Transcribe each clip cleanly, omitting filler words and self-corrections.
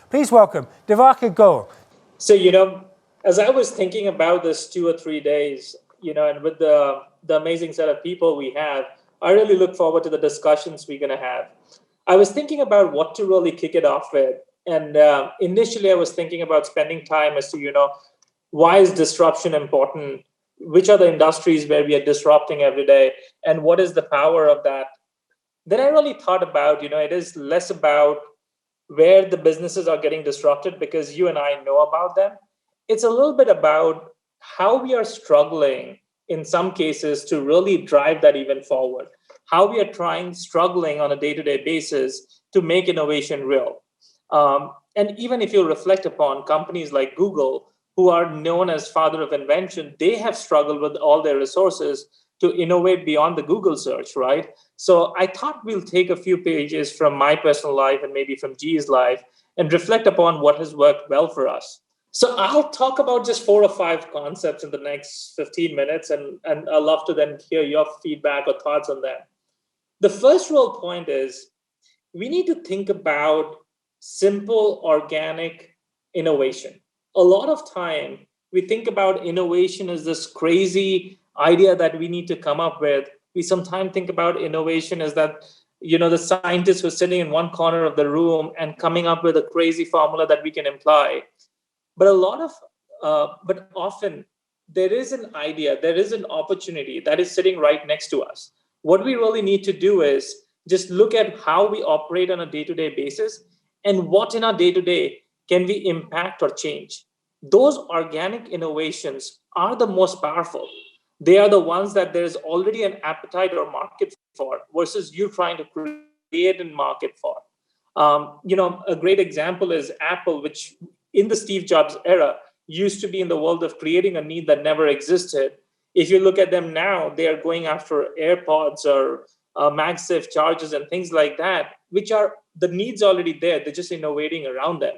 Please welcome Diwakar Goel. So, as I was thinking about this 2 or 3 days, and with the amazing set of people we have, I really look forward to the discussions we're going to have. I was thinking about what to really kick it off with. And initially, I was thinking about spending time as to, why is disruption important? Which are the industries where we are disrupting every day? And what is the power of that? Then I really thought about, it is less about where the businesses are getting disrupted because you and I know about them. It's a little bit about how we are struggling in some cases to really drive that even forward, how we are struggling on a day to day basis to make innovation real. And even if you reflect upon companies like Google, who are known as father of invention, they have struggled with all their resources to innovate beyond the Google search, right? So I thought we'll take a few pages from my personal life and maybe from G's life and reflect upon what has worked well for us. So I'll talk about just 4 or 5 concepts in the next 15 minutes, and I'd love to then hear your feedback or thoughts on that. The first real point is we need to think about simple organic innovation. A lot of time we think about innovation as this crazy idea that we need to come up with. We sometimes think about innovation as that the scientist who's sitting in one corner of the room and coming up with a crazy formula that we can imply. But often there is an idea, there is an opportunity that is sitting right next to us. What we really need to do is just look at how we operate on a day-to-day basis and what in our day-to-day can we impact or change. Those organic innovations are the most powerful. They are the ones that there's already an appetite or market for versus you trying to create a market for. A great example is Apple, which in the Steve Jobs era used to be in the world of creating a need that never existed. If you look at them now, they are going after AirPods or MagSafe chargers and things like that, which are the needs already there. They're just innovating around them.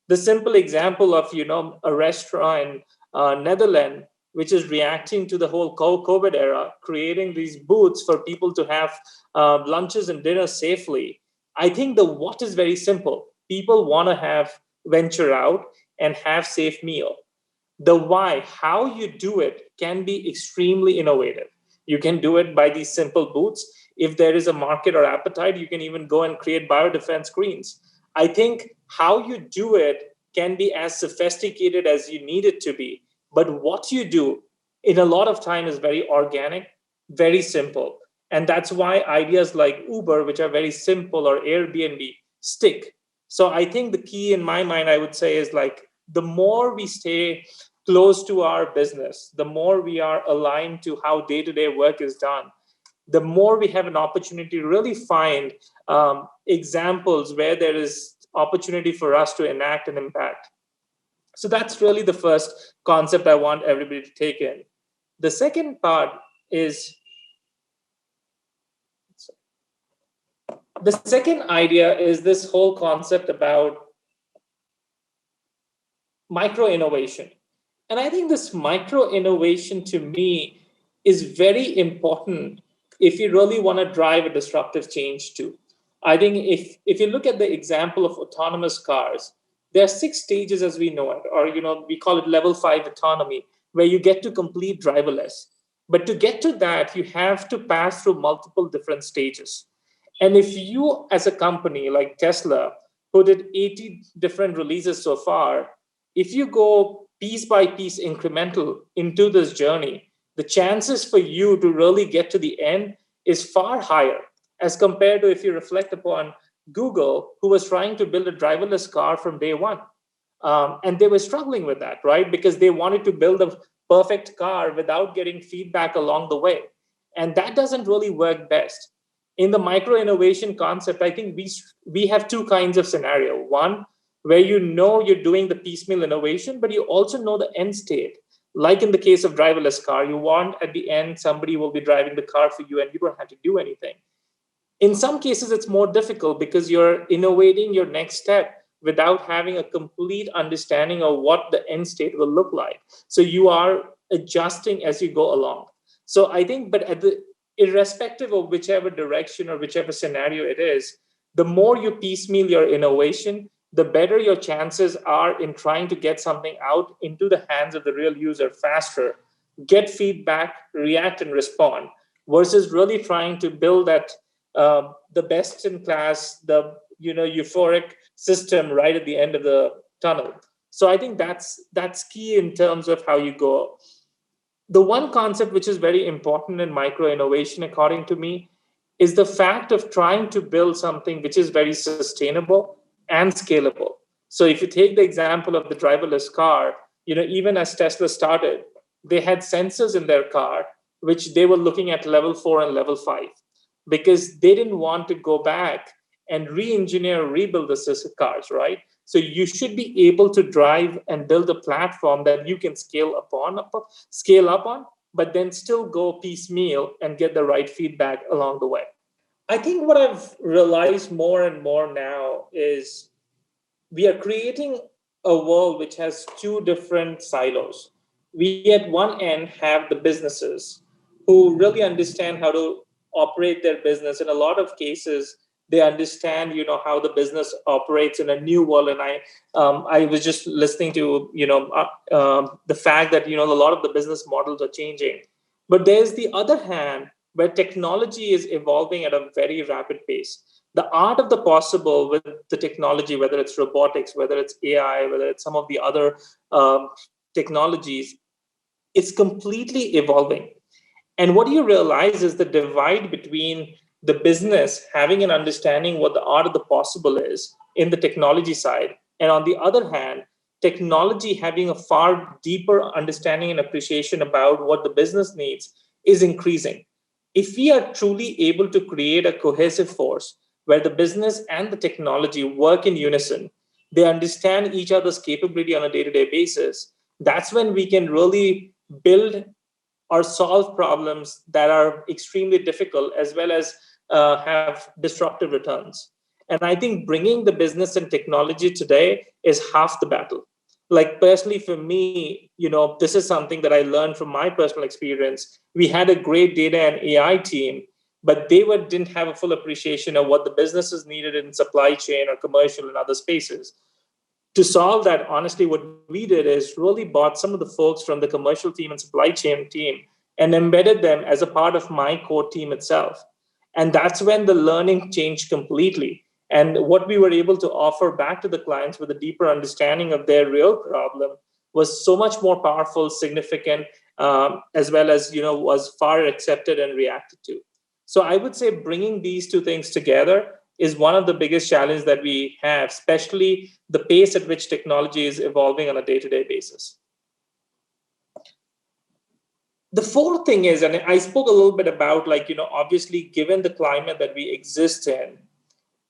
The simple example of a restaurant in Netherlands, which is reacting to the whole COVID era, creating these booths for people to have lunches and dinners safely. I think the what is very simple. People want to have venture out and have safe meal. The why, how you do it, can be extremely innovative. You can do it by these simple booths. If there is a market or appetite, you can even go and create biodefense screens. I think how you do it can be as sophisticated as you need it to be. But what you do in a lot of time is very organic, very simple. And that's why ideas like Uber, which are very simple, or Airbnb, stick. So I think the key in my mind, I would say, is like the more we stay close to our business, the more we are aligned to how day to day work is done, the more we have an opportunity to really find examples where there is opportunity for us to enact an impact. So that's really the first concept I want everybody to take in. The second part is the second idea is this whole concept about micro innovation. And I think this micro innovation to me is very important if you really want to drive a disruptive change too. I think if you look at the example of autonomous cars, there are 6 stages as we know it, or we call it level 5 autonomy, where you get to complete driverless. But to get to that, you have to pass through multiple different stages. And if you, as a company like Tesla, who did 80 different releases so far, if you go piece by piece incremental into this journey, the chances for you to really get to the end is far higher as compared to if you reflect upon Google, who was trying to build a driverless car from day one. And they were struggling with that, right? Because they wanted to build a perfect car without getting feedback along the way. And that doesn't really work best. In the micro innovation concept, I think we have two kinds of scenario. One, where you're doing the piecemeal innovation, but you also know the end state. Like in the case of driverless car, you want at the end somebody will be driving the car for you and you don't have to do anything. In some cases, it's more difficult because you're innovating your next step without having a complete understanding of what the end state will look like. So you are adjusting as you go along. So I think, but irrespective of whichever direction or whichever scenario it is, the more you piecemeal your innovation, the better your chances are in trying to get something out into the hands of the real user faster, get feedback, react, and respond, versus really trying to build that the best in class, the euphoric system right at the end of the tunnel. So I think that's key in terms of how you go. The one concept which is very important in micro innovation, according to me, is the fact of trying to build something which is very sustainable and scalable. So if you take the example of the driverless car, even as Tesla started, they had sensors in their car which they were looking at level 4 and level 5, because they didn't want to go back and re-engineer, rebuild the cars, right? So you should be able to drive and build a platform that you can scale up on, but then still go piecemeal and get the right feedback along the way. I think what I've realized more and more now is we are creating a world which has two different silos. We at one end have the businesses who really understand how to operate their business. In a lot of cases, they understand, how the business operates in a new world. And I was just listening to, the fact that, a lot of the business models are changing. But there's the other hand where technology is evolving at a very rapid pace. The art of the possible with the technology, whether it's robotics, whether it's AI, whether it's some of the other technologies, it's completely evolving. And what you realize is the divide between the business having an understanding what the art of the possible is in the technology side, and on the other hand, technology having a far deeper understanding and appreciation about what the business needs is increasing. If we are truly able to create a cohesive force where the business and the technology work in unison, they understand each other's capability on a day-to-day basis, that's when we can really build or solve problems that are extremely difficult, as well as have disruptive returns. And I think bringing the business and technology today is half the battle. Like personally for me, this is something that I learned from my personal experience. We had a great data and AI team, but they didn't have a full appreciation of what the businesses needed in supply chain or commercial and other spaces. To solve that, honestly, what we did is really bought some of the folks from the commercial team and supply chain team and embedded them as a part of my core team itself. And that's when the learning changed completely. And what we were able to offer back to the clients with a deeper understanding of their real problem was so much more powerful, significant, as well as, was far accepted and reacted to. So I would say bringing these two things together is one of the biggest challenges that we have, especially the pace at which technology is evolving on a day-to-day basis. The fourth thing is, and I spoke a little bit about, obviously, given the climate that we exist in,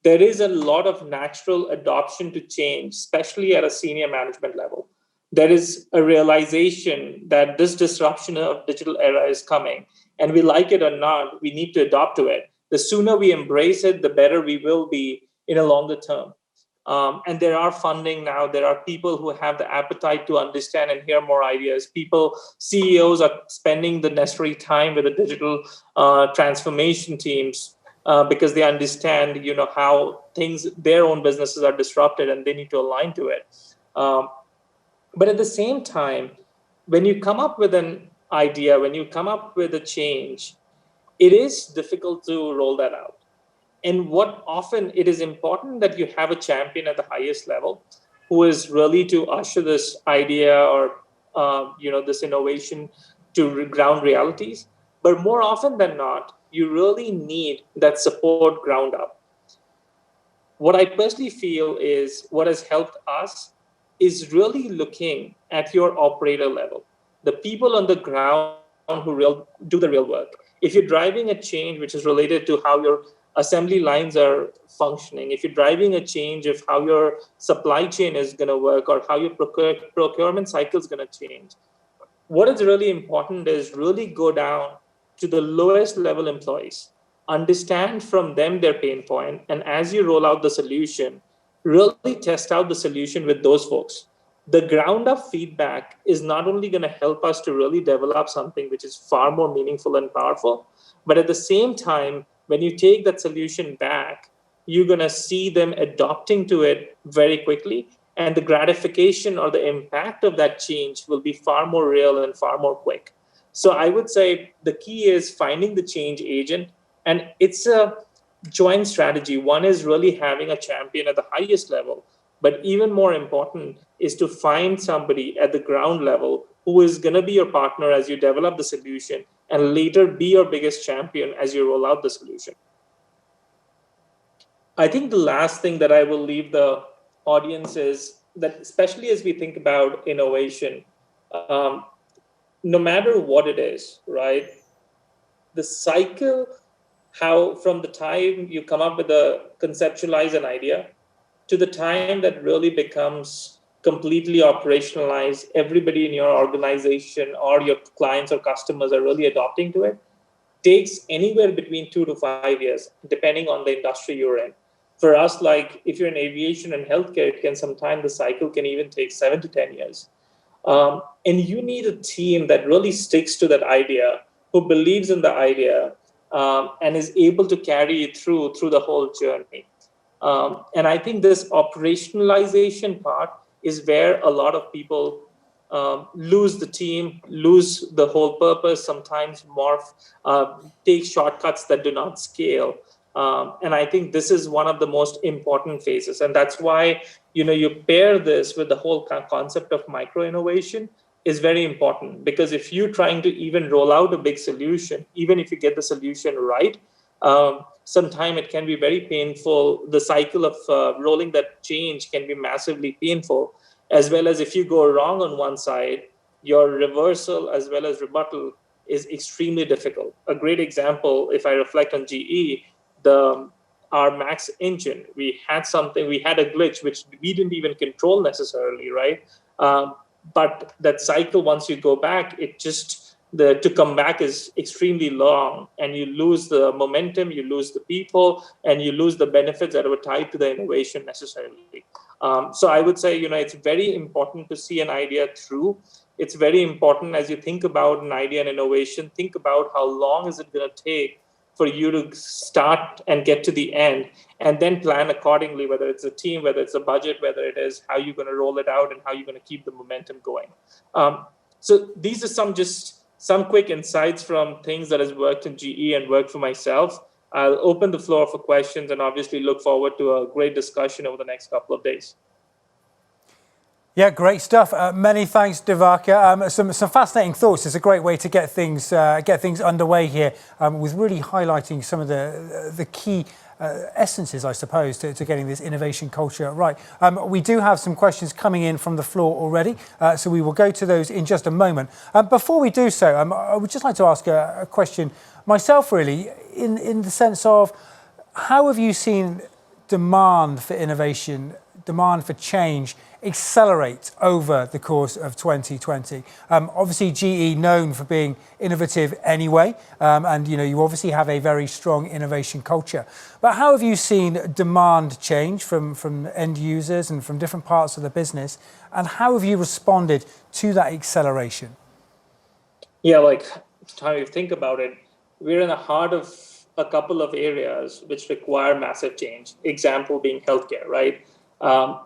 there is a lot of natural adoption to change, especially at a senior management level. There is a realization that this disruption of digital era is coming, and we like it or not, we need to adopt to it. The sooner we embrace it, the better we will be in a longer term. And there are funding now. There are people who have the appetite to understand and hear more ideas. CEOs are spending the necessary time with the digital transformation teams because they understand, how their own businesses are disrupted and they need to align to it. But at the same time, when you come up with an idea, when you come up with a change, it is difficult to roll that out. And what often it is important that you have a champion at the highest level who is really to usher this idea or this innovation to ground realities. But more often than not, you really need that support ground up. What I personally feel is what has helped us is really looking at your operator level, the people on the ground who do the real work. If you're driving a change which is related to how your assembly lines are functioning, if you're driving a change of how your supply chain is going to work or how your procurement cycle is going to change, what is really important is really go down to the lowest level employees, understand from them their pain point, and as you roll out the solution, really test out the solution with those folks. The ground up feedback is not only going to help us to really develop something which is far more meaningful and powerful, but at the same time, when you take that solution back, you're going to see them adopting to it very quickly. And the gratification or the impact of that change will be far more real and far more quick. So I would say the key is finding the change agent. And it's a joint strategy. One is really having a champion at the highest level. But even more important is to find somebody at the ground level who is going to be your partner as you develop the solution and later be your biggest champion as you roll out the solution. I think the last thing that I will leave the audience is that, especially as we think about innovation, no matter what it is, right? The cycle, how from the time you come up with a conceptualize an idea to the time that really becomes completely operationalized, everybody in your organization or your clients or customers are really adopting to it, takes anywhere between 2 to 5 years, depending on the industry you're in. For us, like if you're in aviation and healthcare, it can sometimes the cycle can even take 7 to 10 years. And you need a team that really sticks to that idea, who believes in the idea, and is able to carry it through the whole journey. And I think this operationalization part is where a lot of people lose the team, lose the whole purpose, sometimes morph, take shortcuts that do not scale. And I think this is one of the most important phases. And that's why, you pair this with the whole concept of micro innovation is very important. Because if you're trying to even roll out a big solution, even if you get the solution right, sometimes it can be very painful. The cycle of rolling that change can be massively painful, as well as if you go wrong on one side, your reversal as well as rebuttal is extremely difficult. A great example, if I reflect on GE, our Max engine, we had a glitch which we didn't even control necessarily, right? But that cycle, once you go back, to come back is extremely long, and you lose the momentum, you lose the people, and you lose the benefits that were tied to the innovation necessarily. So I would say, it's very important to see an idea through. It's very important as you think about an idea and innovation, think about how long is it going to take for you to start and get to the end, and then plan accordingly, whether it's a team, whether it's a budget, whether it is how you're going to roll it out and how you're going to keep the momentum going. So these are some quick insights from things that has worked in GE and worked for myself. I'll open the floor for questions and obviously look forward to a great discussion over the next couple of days. Yeah, great stuff. Many thanks, Diwakar. Some fascinating thoughts. It's a great way to get things underway here, with really highlighting some of the key essences, I suppose, to getting this innovation culture right. We do have some questions coming in from the floor already, so we will go to those in just a moment. Before we do so, I would just like to ask a question myself, really, in the sense of how have you seen demand for innovation, demand for change accelerate over the course of 2020? Obviously, GE known for being innovative anyway, and you obviously have a very strong innovation culture. But how have you seen demand change from end users and from different parts of the business, and how have you responded to that acceleration? Yeah, like how you think about it, we're in the heart of a couple of areas which require massive change. Example being healthcare, right?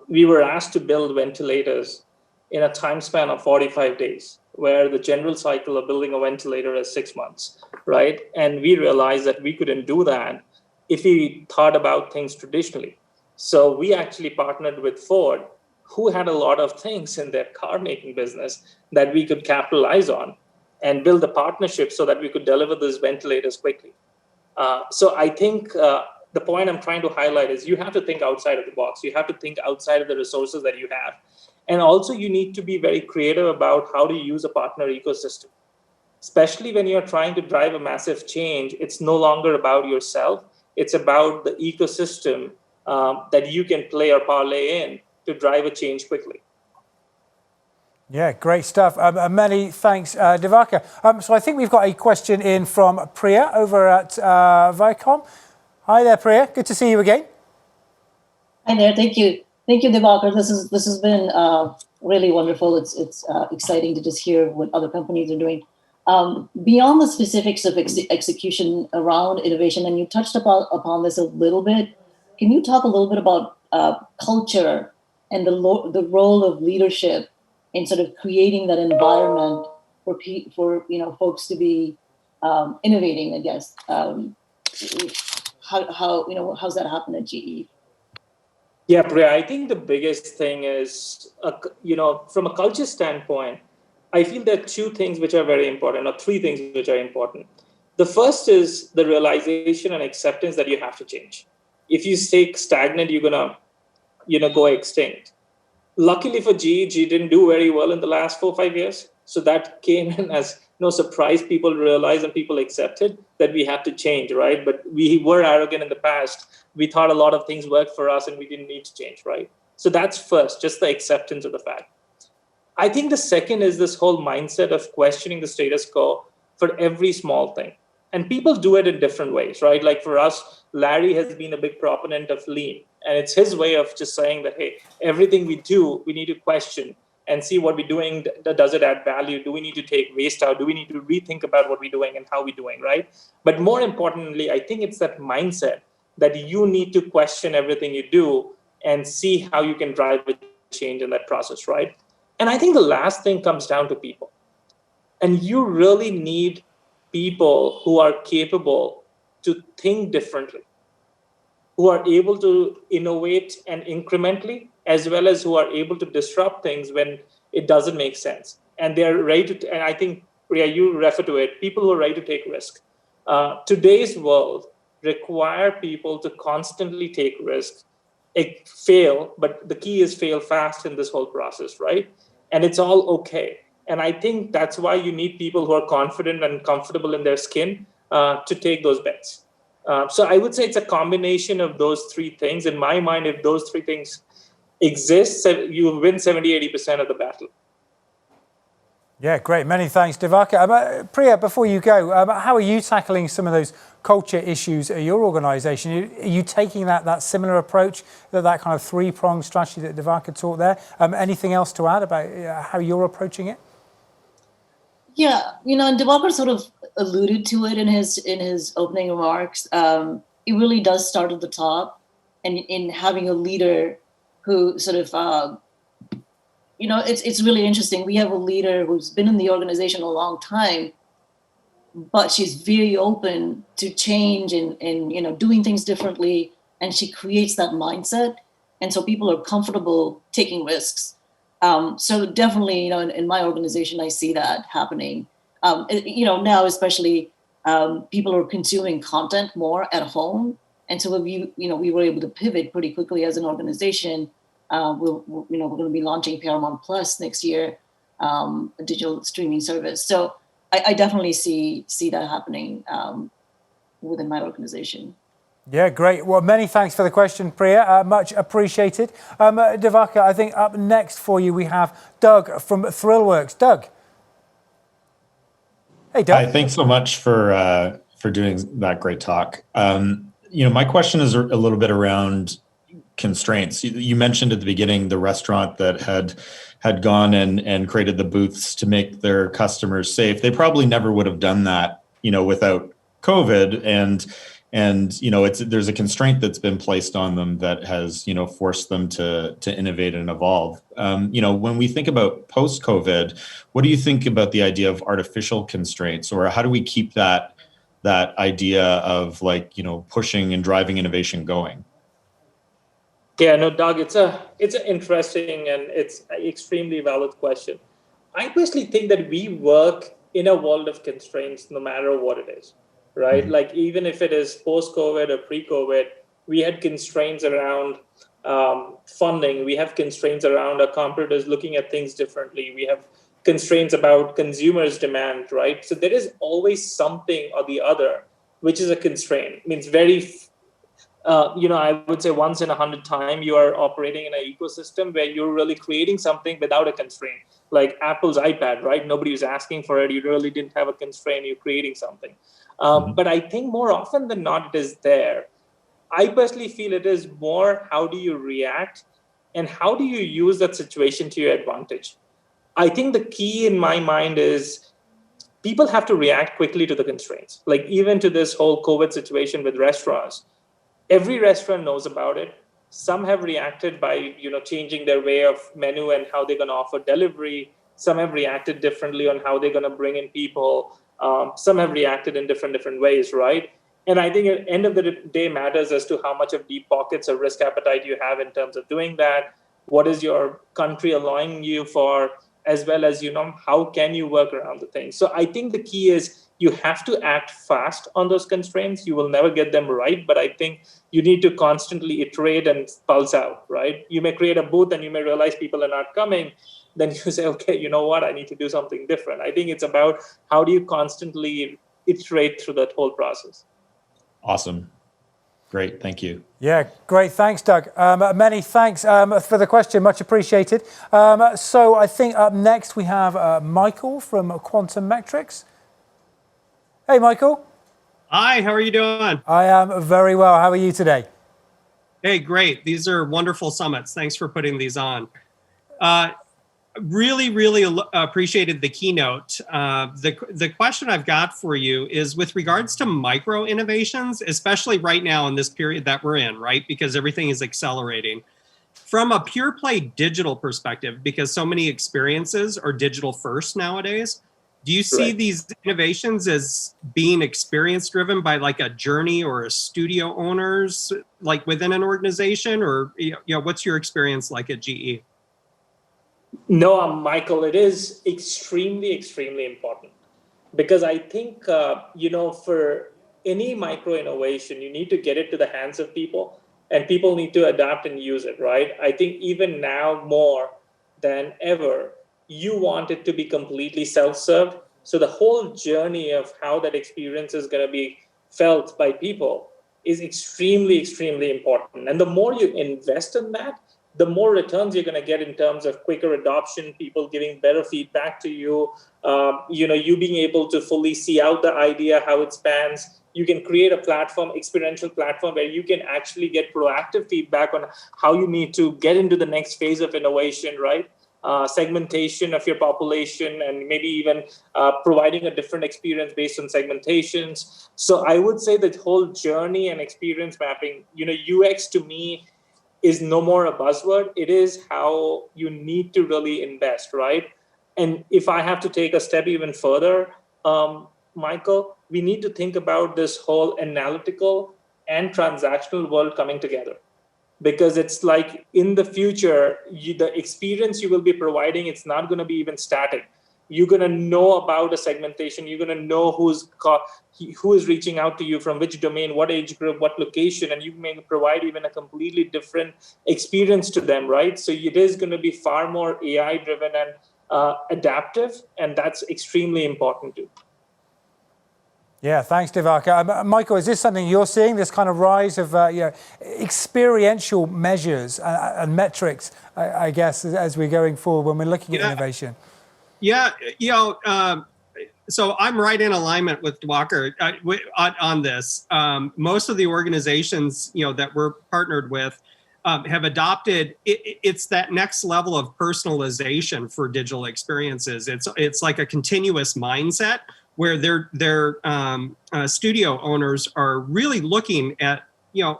We were asked to build ventilators in a time span of 45 days, where the general cycle of building a ventilator is 6 months, right? And we realized that we couldn't do that if we thought about things traditionally. So we actually partnered with Ford, who had a lot of things in their car making business that we could capitalize on and build a partnership so that we could deliver these ventilators quickly. So I think the point I'm trying to highlight is you have to think outside of the box. You have to think outside of the resources that you have. And also you need to be very creative about how to use a partner ecosystem. Especially when you're trying to drive a massive change, it's no longer about yourself. It's about the ecosystem that you can play or parlay in to drive a change quickly. Yeah, great stuff. Many thanks, Diwakar. So I think we've got a question in from Priya over at Viacom. Hi there, Priya. Good to see you again. Hi there. Thank you, Diwakar. This has been really wonderful. It's exciting to just hear what other companies are doing. Beyond the specifics of execution around innovation, and you touched upon this a little bit, can you talk a little bit about culture and the role of leadership in sort of creating that environment for folks to be innovating? I guess how's that happen at GE? Yeah, Priya, I think the biggest thing is, from a culture standpoint, I feel there are two things which are very important, or three things which are important. The first is the realization and acceptance that you have to change. If you stay stagnant, you're gonna, go extinct. Luckily for GE didn't do very well in the last 4 or 5 years. So that came in as no surprise. People realized and people accepted that we had to change, right? But we were arrogant in the past. We thought a lot of things worked for us and we didn't need to change, right? So that's first, just the acceptance of the fact. I think the second is this whole mindset of questioning the status quo for every small thing. And people do it in different ways, right? Like for us, Larry has been a big proponent of lean. And it's his way of just saying that, hey, everything we do, we need to question and see what we're doing. Does it add value? Do we need to take waste out? Do we need to rethink about what we're doing and how we're doing, right? But more importantly, I think it's that mindset that you need to question everything you do and see how you can drive a change in that process, right? And I think the last thing comes down to people. And you really need people who are capable to think differently, who are able to innovate and incrementally, as well as who are able to disrupt things when it doesn't make sense. And they're ready to, and I think, Priya, you refer to it, people who are ready to take risk. Today's world require people to constantly take risks, fail, but the key is fail fast in this whole process, right? And it's all okay. And I think that's why you need people who are confident and comfortable in their skin to take those bets. So I would say it's a combination of those three things. In my mind, if those three things exist, you win 70-80% of the battle. Yeah, great. Many thanks, Diwakar. Priya, before you go, how are you tackling some of those culture issues at your organisation? Are you taking that similar approach, that kind of three-pronged strategy that Diwakar taught there? Anything else to add about how you're approaching it? Yeah, and Diwakar sort of alluded to it in his opening remarks. It really does start at the top, and in having a leader who sort of it's really interesting. We have a leader who's been in the organization a long time, but she's very open to change and doing things differently, and she creates that mindset, and so people are comfortable taking risks. So definitely, in my organization, I see that happening. Now especially, people are consuming content more at home, and so we were able to pivot pretty quickly as an organization. We're going to be launching Paramount Plus next year, a digital streaming service. So I definitely see that happening within my organization. Yeah, great. Well, many thanks for the question, Priya. Much appreciated. Diwakar, I think up next for you we have Doug from ThrillWorks. Doug. Hey, Doug. Hi, thanks so much for doing that great talk. My question is a little bit around constraints. You mentioned at the beginning the restaurant that had gone and created the booths to make their customers safe. They probably never would have done that, without COVID. And there's a constraint that's been placed on them that has forced them to innovate and evolve. When we think about post-COVID, what do you think about the idea of artificial constraints, or how do we keep that idea of pushing and driving innovation going? Yeah, no, Doug, it's an interesting and it's an extremely valid question. I personally think that we work in a world of constraints no matter what it is, right? Mm-hmm. Like even if it is post-COVID or pre-COVID, we had constraints around funding. We have constraints around our competitors looking at things differently. We have constraints about consumers' demand, right? So there is always something or the other which is a constraint. It means I would say once in 100 times you are operating in an ecosystem where you're really creating something without a constraint, like Apple's iPad, right? Nobody was asking for it. You really didn't have a constraint. You're creating something. But I think more often than not, it is there. I personally feel it is more how do you react and how do you use that situation to your advantage? I think the key in my mind is people have to react quickly to the constraints. Like even to this whole COVID situation with restaurants, Every restaurant knows about it. Some have reacted by changing their way of menu and how they're going to offer delivery. Some have reacted differently on how they're going to bring in people. Some have reacted in different ways, right? And I think at the end of the day matters as to how much of deep pockets or risk appetite you have in terms of doing that. What is your country allowing you for, as well as, how can you work around the thing? So I think the key is you have to act fast on those constraints. You will never get them right, but I think you need to constantly iterate and pulse out, right? You may create a booth and you may realize people are not coming. Then you say, okay, you know what? I need to do something different. I think it's about how do you constantly iterate through that whole process. Awesome. Great. Thank you. Yeah, great. Thanks, Doug. Many thanks for the question. Much appreciated. So I think up next we have Michael from Quantum Metrics. Hey, Michael. Hi, how are you doing? I am very well. How are you today? Hey, great. These are wonderful summits. Thanks for putting these on. Really appreciated the keynote. The question I've got for you is with regards to micro innovations, especially right now in this period that we're in, right? Because everything is accelerating. From a pure play digital perspective, because so many experiences are digital first nowadays, do you see these innovations as being experience driven by like a journey or a studio owners like within an organization, or what's your experience like at GE? No, Michael, it is extremely important because I think, for any micro innovation, you need to get it to the hands of people and people need to adapt and use it, right? I think even now more than ever, you want it to be completely self-served. So the whole journey of how that experience is going to be felt by people is extremely important. And the more you invest in that, the more returns you're going to get in terms of quicker adoption, people giving better feedback to you, you being able to fully see out the idea, how it spans. You can create a platform, experiential platform, where you can actually get proactive feedback on how you need to get into the next phase of innovation, right? Segmentation of your population, and maybe even providing a different experience based on segmentations. So I would say that whole journey and experience mapping, UX to me is no more a buzzword. It is how you need to really invest, right? And if I have to take a step even further, Michael, we need to think about this whole analytical and transactional world coming together. Because it's like in the future, the experience you will be providing, it's not going to be even static. You're going to know about a segmentation. You're going to know who is reaching out to you from which domain, what age group, what location, and you may provide even a completely different experience to them, right? So it is going to be far more AI driven and adaptive, and that's extremely important too. Yeah, thanks, Diwakar. Michael, is this something you're seeing, this kind of rise of experiential measures and metrics, I guess, as we're going forward when we're looking at innovation? Yeah, so I'm right in alignment with Diwakar on this. Most of the organizations, that we're partnered with have adopted, it's that next level of personalization for digital experiences. It's like a continuous mindset where their studio owners are really looking at,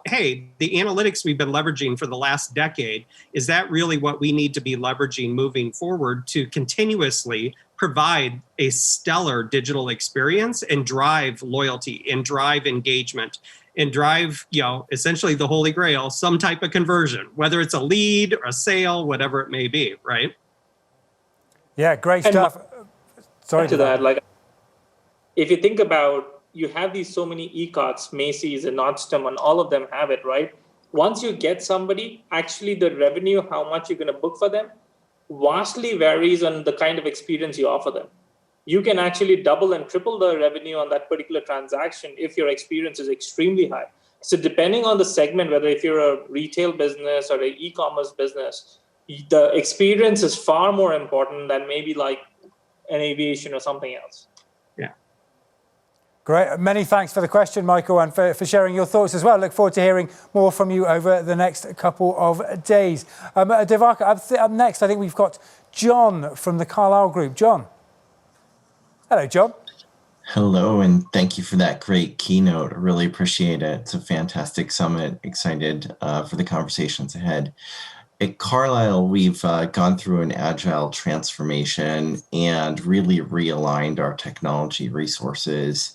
hey, the analytics we've been leveraging for the last decade, is that really what we need to be leveraging moving forward to continuously provide a stellar digital experience and drive loyalty and drive engagement and drive, essentially the holy grail, some type of conversion, whether it's a lead or a sale, whatever it may be, right? Yeah, great stuff. Sorry to that, if you think about, you have these so many ECOTs, Macy's and Nordstrom, and all of them have it, right? Once you get somebody, actually the revenue, how much you're going to book for them, vastly varies on the kind of experience you offer them. You can actually double and triple the revenue on that particular transaction if your experience is extremely high. So depending on the segment, whether if you're a retail business or an e-commerce business, the experience is far more important than maybe like an aviation or something else. Great. Many thanks for the question, Michael, and for sharing your thoughts as well. Look forward to hearing more from you over the next couple of days. Diwakar, up next, I think we've got John from the Carlyle Group. John. Hello, John. Hello, and thank you for that great keynote. I really appreciate it. It's a fantastic summit. Excited for the conversations ahead. At Carlisle, we've gone through an agile transformation and really realigned our technology resources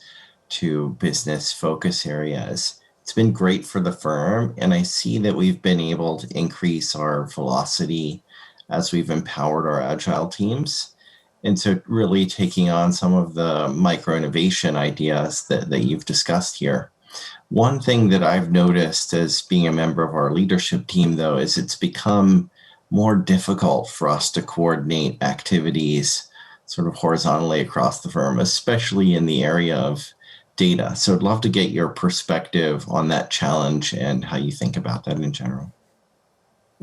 to business focus areas. It's been great for the firm, and I see that we've been able to increase our velocity as we've empowered our agile teams. And so really taking on some of the micro innovation ideas that you've discussed here. One thing that I've noticed as being a member of our leadership team, though, is it's become more difficult for us to coordinate activities sort of horizontally across the firm, especially in the area of data. So I'd love to get your perspective on that challenge and how you think about that in general.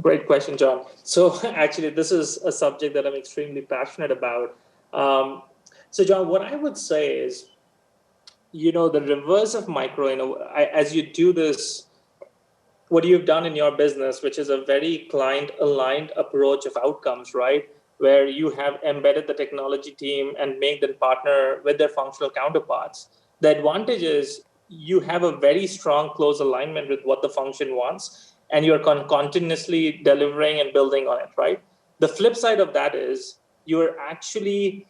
Great question, John. So actually, this is a subject that I'm extremely passionate about. So John, what I would say is, the reverse of as you do this, what you've done in your business, which is a very client-aligned approach of outcomes, right? Where you have embedded the technology team and make them partner with their functional counterparts. The advantage is you have a very strong, close alignment with what the function wants, and you're continuously delivering and building on it, right? The flip side of that is you're actually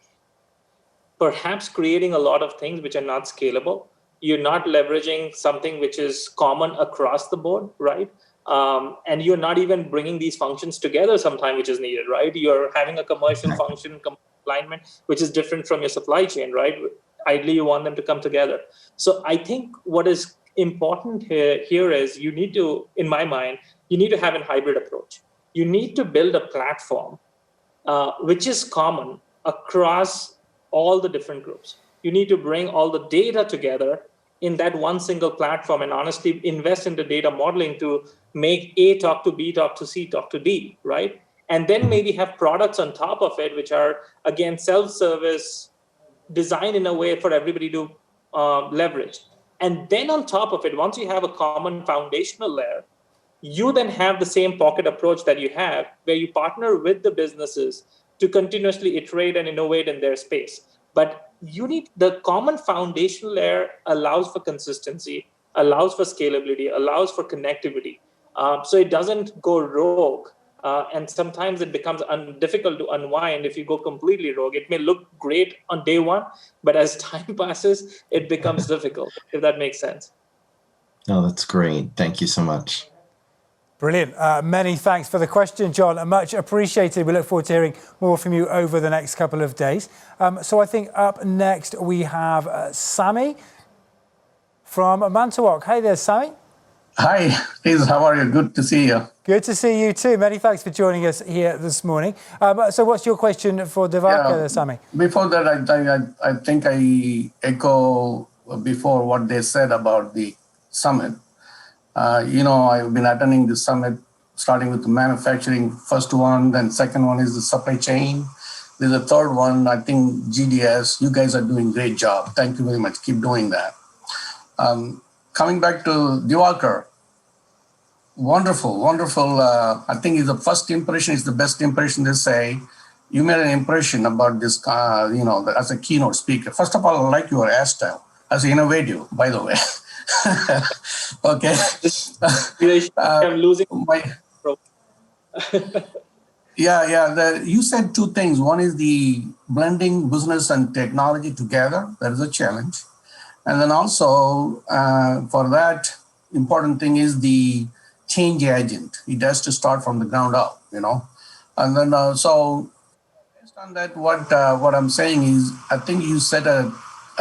perhaps creating a lot of things which are not scalable. You're not leveraging something which is common across the board, right? And you're not even bringing these functions together sometime, which is needed, right? You're having a commercial function alignment, which is different from your supply chain, right? Ideally, you want them to come together. So I think what is important here is you need to, in my mind, you need to have a hybrid approach. You need to build a platform which is common across all the different groups. You need to bring all the data together in that one single platform and honestly invest into data modeling to make A talk to B, talk to C, talk to D, right? And then maybe have products on top of it, which are, again, self-service, designed in a way for everybody to leverage. And then on top of it, once you have a common foundational layer, you then have the same pocket approach that you have, where you partner with the businesses to continuously iterate and innovate in their space. But you need the common foundational layer allows for consistency, allows for scalability, allows for connectivity. So it doesn't go rogue. And sometimes it becomes difficult to unwind if you go completely rogue. It may look great on day one, but as time passes, it becomes difficult, if that makes sense. No, that's great. Thank you so much. Brilliant. Many thanks for the question, John. Much appreciated. We look forward to hearing more from you over the next couple of days. So I think up next we have Sami from Manitowoc. Hey there, Sami. Hi, Liz. How are you? Good to see you. Good to see you too. Many thanks for joining us here this morning. So what's your question for Diwakar, Sami? Before that, I think I echo before what they said about the summit. I've been attending the summit, starting with the manufacturing, first one, then second one is the supply chain. There's a third one, I think GDS. You guys are doing a great job. Thank you very much. Keep doing that. Coming back to Diwakar, wonderful. I think the first impression is the best impression, they say. You made an impression about this, as a keynote speaker. First of all, I like your hairstyle as innovative, by the way. Okay. I'm losing my. You said two things. One is the blending business and technology together. That is a challenge. And then also for that, important thing is the change agent. It has to start from the ground up, And then so based on that, what I'm saying is, I think you set a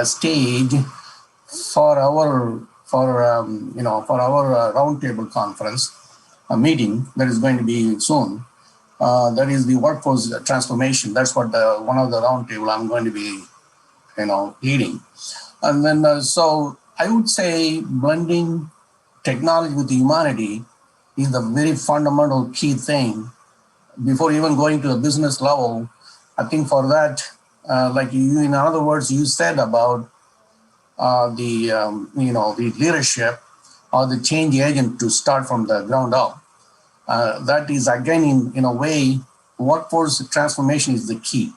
stage for our roundtable conference, a meeting that is going to be soon. That is the workforce transformation. That's what one of the roundtable I'm going to be, leading. And then so I would say blending technology with humanity is the very fundamental key thing before even going to the business level. I think for that, in other words, you said about the leadership or the change agent to start from the ground up. That is, again, in a way, workforce transformation is the key.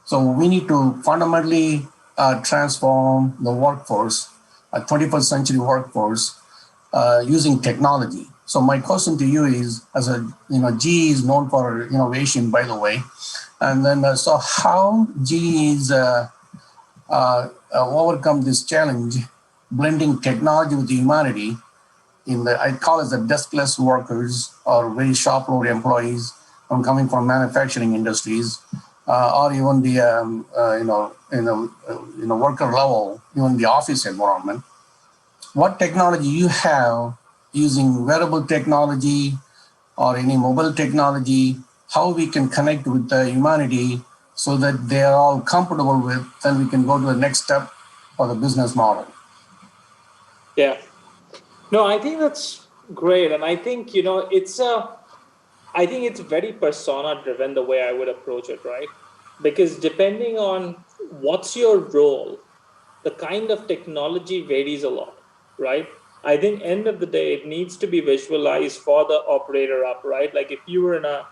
So we need to fundamentally transform the workforce, a 21st century workforce, using technology. So my question to you is, as a GE is known for innovation, by the way, and then so how GE is overcome this challenge, blending technology with humanity I call it the deskless workers or very shop floor employees coming from manufacturing industries, or even the worker level, even the office environment. What technology you have using wearable technology or any mobile technology, how we can connect with the humanity so that they are all comfortable with, then we can go to the next step for the business model. Yeah. No, I think that's great. And I think, I think it's very persona driven the way I would approach it, right? Because depending on what's your role, the kind of technology varies a lot, right? I think end of the day, it needs to be visualized for the operator up, right? Like if you were in a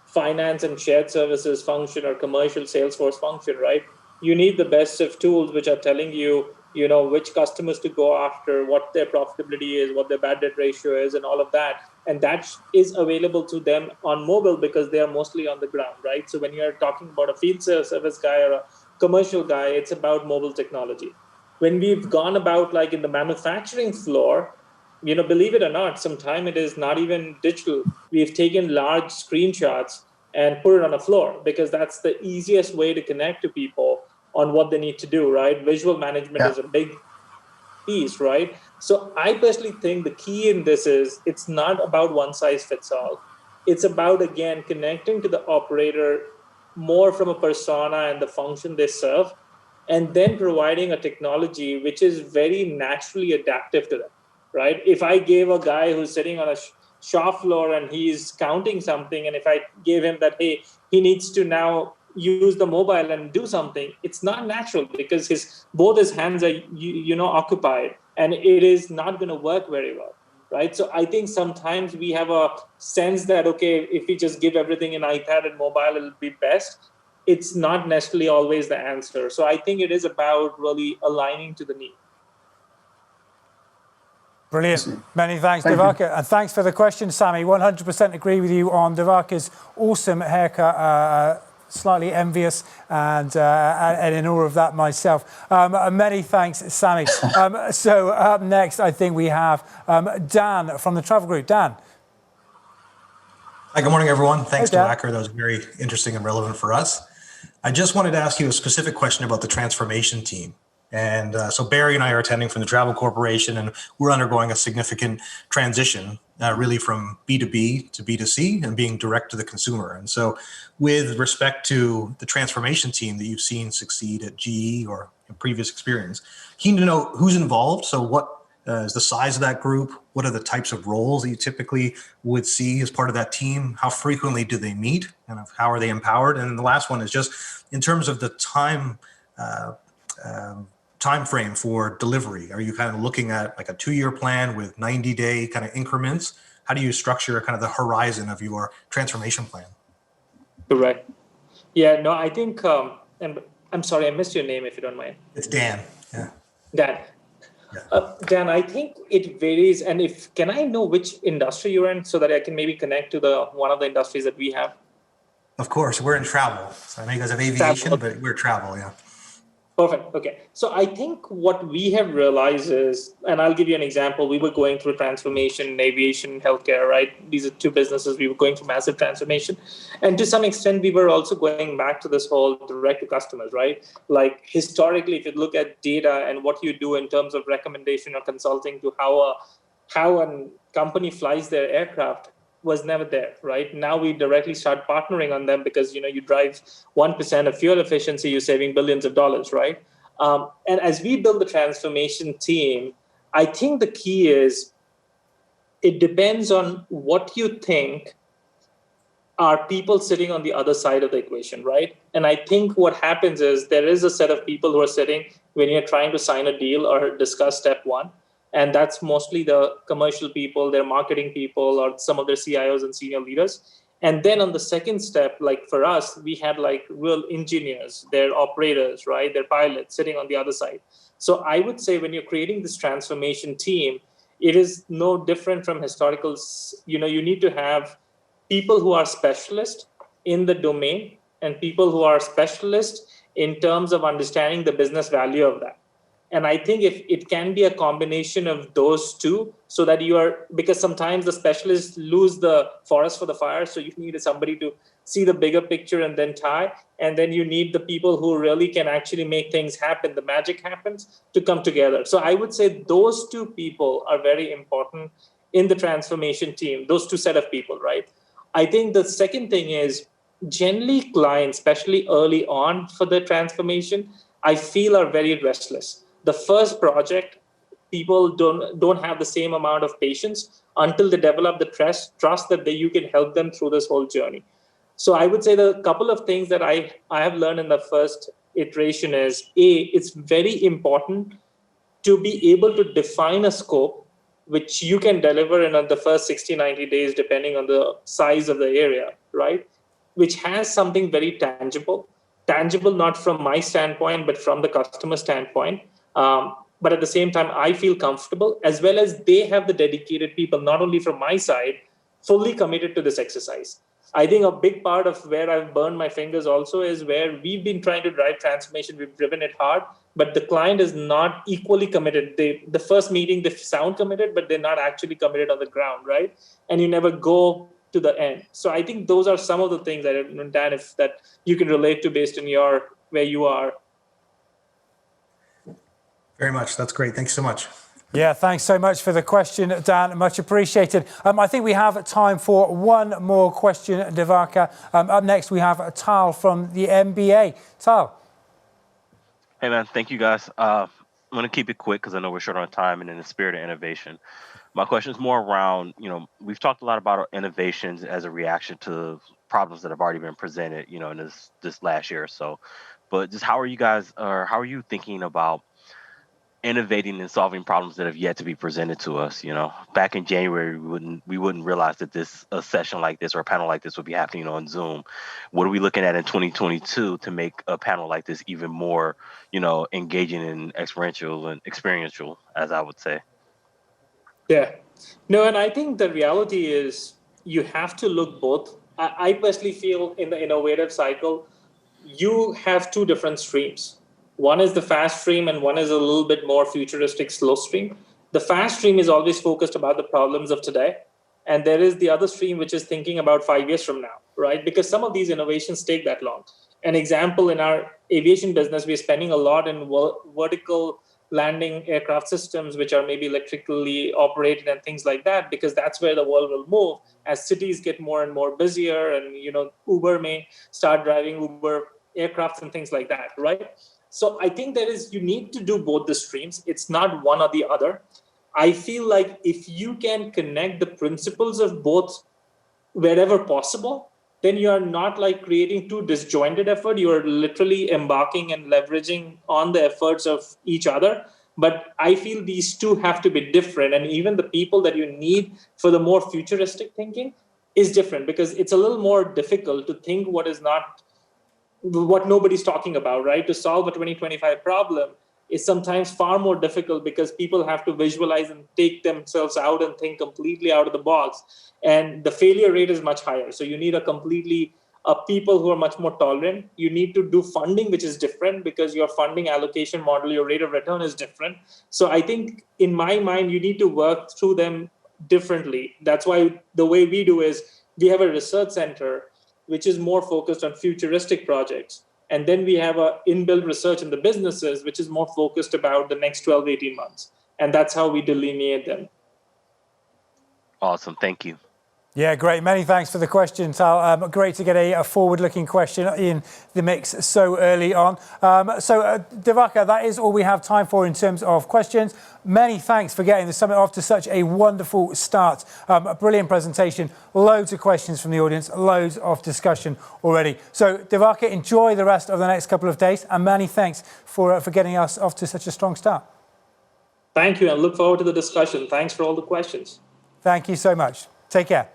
finance and shared services function or commercial Salesforce function, right? You need the best of tools which are telling you, which customers to go after, what their profitability is, what their bad debt ratio is, and all of that. And that is available to them on mobile because they are mostly on the ground, right? So when you're talking about a field service guy or a commercial guy, it's about mobile technology. When we've gone about like in the manufacturing floor, believe it or not, sometimes it is not even digital. We've taken large screenshots and put it on the floor because that's the easiest way to connect to people on what they need to do, right? Visual management is a big piece, right? So I personally think the key in this is it's not about one size fits all. It's about, again, connecting to the operator more from a persona and the function they serve, and then providing a technology which is very naturally adaptive to them, right? If I gave a guy who's sitting on a shop floor and he's counting something, and if I gave him that, hey, he needs to now use the mobile and do something, it's not natural because both his hands are occupied, and it is not going to work very well, right? So I think sometimes we have a sense that, okay, if we just give everything in iPad and mobile, it'll be best. It's not necessarily always the answer. So I think it is about really aligning to the need. Brilliant. Many thanks, Diwakar. And thanks for the question, Sammy. 100% agree with you on Diwakar's awesome haircut. Slightly envious and in awe of that myself. Many thanks, Sammy. So up next, I think we have Dan from the Travel Group. Dan. Hi, good morning, everyone. Thanks, Dan. Diwakar. That was very interesting and relevant for us. I just wanted to ask you a specific question about the transformation team. And so Barry and I are attending from the Travel Corporation, and we're undergoing a significant transition, really from B2B to B2C and being direct to the consumer. And so with respect to the transformation team that you've seen succeed at GE or in previous experience, keen to know who's involved. So what is the size of that group? What are the types of roles that you typically would see as part of that team? How frequently do they meet? And how are they empowered? And then the last one is just in terms of the time frame for delivery. Are you kind of looking at like a 2-year plan with 90-day kind of increments? How do you structure kind of the horizon of your transformation plan? Correct. Yeah, no, I think, and I'm sorry, I missed your name if you don't mind. It's Dan. Yeah. Dan. Yeah. Dan, I think it varies. And can I know which industry you're in so that I can maybe connect to one of the industries that we have? Of course, we're in travel. So I know you guys have aviation, but we're travel, yeah. Perfect. Okay. So I think what we have realized is, and I'll give you an example. We were going through transformation in aviation, healthcare, right? These are two businesses. We were going through massive transformation. And to some extent, we were also going back to this whole direct to customers, right? Like historically, if you look at data and what you do in terms of recommendation or consulting to how a company flies their aircraft, was never there, right? Now we directly start partnering on them because, you drive 1% of fuel efficiency, you're saving billions of dollars, right? And as we build the transformation team, I think the key is it depends on what you think are people sitting on the other side of the equation, right? And I think what happens is there is a set of people who are sitting when you're trying to sign a deal or discuss step one. And that's mostly the commercial people, their marketing people, or some of their CIOs and senior leaders. And then on the second step, like for us, we had like real engineers, their operators, right? Their pilots sitting on the other side. So I would say when you're creating this transformation team, it is no different from historical. You know, you need to have people who are specialists in the domain and people who are specialists in terms of understanding the business value of that. And I think if it can be a combination of those two, so that you are, because sometimes the specialists lose the forest for the fire. So you need somebody to see the bigger picture and then tie. And then you need the people who really can actually make things happen. The magic happens to come together. So I would say those two people are very important in the transformation team, those two set of people, right? I think the second thing is generally clients, especially early on for the transformation, I feel are very restless. The first project, people don't have the same amount of patience until they develop the trust that you can help them through this whole journey. So I would say the couple of things that I have learned in the first iteration is, it's very important to be able to define a scope which you can deliver in the first 60, 90 days, depending on the size of the area, right? Which has something very tangible not from my standpoint, but from the customer standpoint. But at the same time, I feel comfortable, as well as they have the dedicated people, not only from my side, fully committed to this exercise. I think a big part of where I've burned my fingers also is where we've been trying to drive transformation. We've driven it hard, but the client is not equally committed. The first meeting, they sound committed, but they're not actually committed on the ground, right? And you never go to the end. So I think those are some of the things that, Dan, if that you can relate to based on where you are. Very much. That's great. Thanks so much. Yeah, thanks so much for the question, Dan. Much appreciated. I think we have time for one more question, Diwakar. Up next, we have Tal from the MBA. Tal. Hey, man. Thank you, guys. I'm going to keep it quick because I know we're short on time, and in the spirit of innovation. My question is more around, we've talked a lot about innovations as a reaction to problems that have already been presented, in this last year or so. But just how are you thinking about innovating and solving problems that have yet to be presented to us? Back in January, we wouldn't realize that a session like this or a panel like this would be happening on Zoom. What are we looking at in 2022 to make a panel like this even more, engaging and experiential, as I would say? Yeah. No, and I think the reality is you have to look both. I personally feel in the innovative cycle, you have two different streams. One is the fast stream and one is a little bit more futuristic slow stream. The fast stream is always focused about the problems of today. And there is the other stream, which is thinking about 5 years from now, right? Because some of these innovations take that long. An example, in our aviation business, we're spending a lot in vertical landing aircraft systems, which are maybe electrically operated and things like that, because that's where the world will move as cities get more and more busier, and Uber may start driving Uber aircrafts and things like that, right? So I think you need to do both the streams. It's not one or the other. I feel like if you can connect the principles of both wherever possible, then you are not like creating two disjointed effort. You are literally embarking and leveraging on the efforts of each other. But I feel these two have to be different. And even the people that you need for the more futuristic thinking is different, because it's a little more difficult to think what nobody's talking about, right? To solve a 2025 problem is sometimes far more difficult because people have to visualize and take themselves out and think completely out of the box. And the failure rate is much higher. So you need people who are much more tolerant. You need to do funding, which is different because your funding allocation model, your rate of return is different. So I think in my mind, you need to work through them differently. That's why the way we do is we have a research center which is more focused on futuristic projects. And then we have a inbuilt research in the businesses, which is more focused about the next 12, 18 months. And that's how we delineate them. Awesome. Thank you. Yeah, great. Many thanks for the question, Tal. Great to get a forward-looking question in the mix so early on. Diwakar, that is all we have time for in terms of questions. Many thanks for getting the summit off to such a wonderful start. A brilliant presentation, loads of questions from the audience, loads of discussion already. So, Diwakar, enjoy the rest of the next couple of days, and many thanks for getting us off to such a strong start. Thank you, and look forward to the discussion. Thanks for all the questions. Thank you so much. Take care.